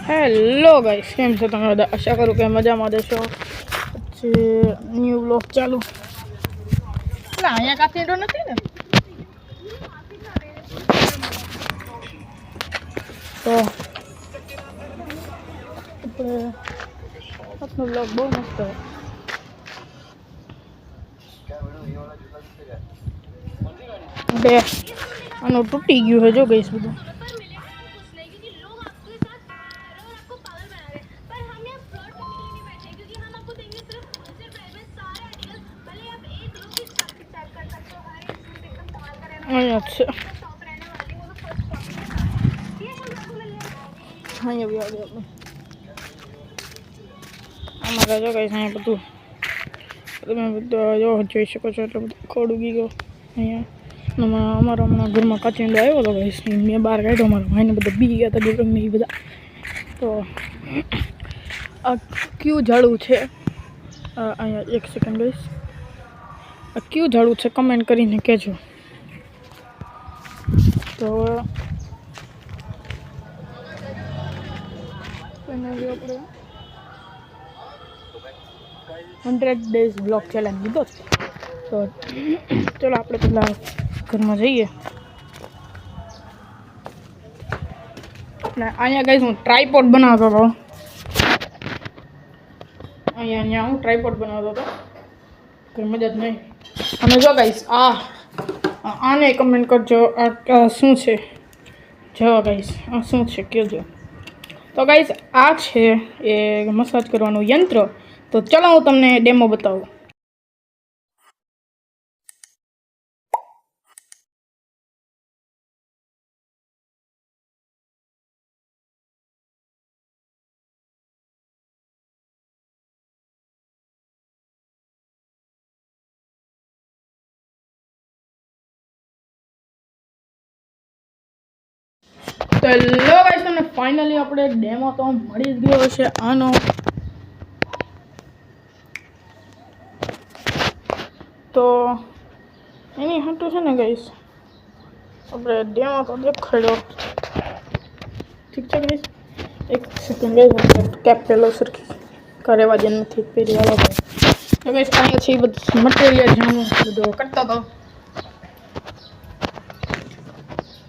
Hello guys, કેમ છો તમે બધા? આશા કરું કે મજામાં દેશો. પછી ન્યૂ વ્લોગ ચાલુ. એટલે અહીંયા કાંઈ તો નથી ને, તો આપણે આપનો વ્લોગ બહુ મસ્ત છે. બે આનું તૂટી ગયું છે જો ગઈશ બધું. અહીંયા છે, અહીંયા બી આવે આપણે. અમારા જો ગઈશ અહીંયા બધું તમે બધા જો જોઈ શકો છો. એટલે બધું ખોડ ઉગી ગયો અહીંયા. અમારા હમણાં ઘરમાં કાચિંડો આવ્યો હતો ગઈશ, મેં બહાર કાઢ્યો. મારા ભાઈને બધા બી ગયા હતા ડોરમે એ બધા. તો આ કયું ઝાડું છે અહીંયા? એક સેકન્ડ ગઈશ, આ કયું ઝાડું છે કમેન્ટ કરીને કહેજો. તો આપણે 100 days બ્લોગ ચેલેન્જ લીધો છે. તો ચલો આપણે પહેલાં ઘરમાં જઈએ. અહીંયા ગઈશ હું ટ્રાયપોડ બનાવતો હતો. અહીંયા હું ટ્રાયપોડ બનાવતો હતો, કોઈ મદદ નહીં. અને જો ગાઈશ આને કમેન્ટ કરજો આ શું છે. જો ગાઈશ આ શું છે કહેજો. તો ગાઈશ આ છે એ મસાજ કરવાનું યંત્ર. તો ચલો હું તમને ડેમો બતાવું. તો હેલો ગાઈસ, તમને ફાઇનલી આપણે ડેમો તો મળી જ ગયો છે આનો. તો એની હાટું છે ને ગાઈસ આપણે ડેમો તો દેખાડ્યો. ઠીક છે ગાઈસ, એક સેકન્ડ ગાઈસ, કેપ પેલો સરખી કરેવા જ નથી પહેરી વાળો. તો ગાઈસ અહીંયા છે એ બધું મટીરિયલ જે હું બધું કરતો હતો.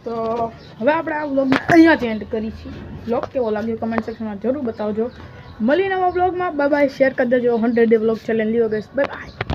તો હવે આપણે આ વ્લોગને અહીંયાથી એન્ડ કરી છીએ. વ્લોગ કેવો લાગ્યો કમેન્ટ સેક્શનમાં જરૂર બતાવજો. મળી નવા વ્લોગમાં. Bye bye. શેર કરી દેજો. 100 ડે વ્લોગ ચેલેન્જ લીધો ગઈશ. Bye by.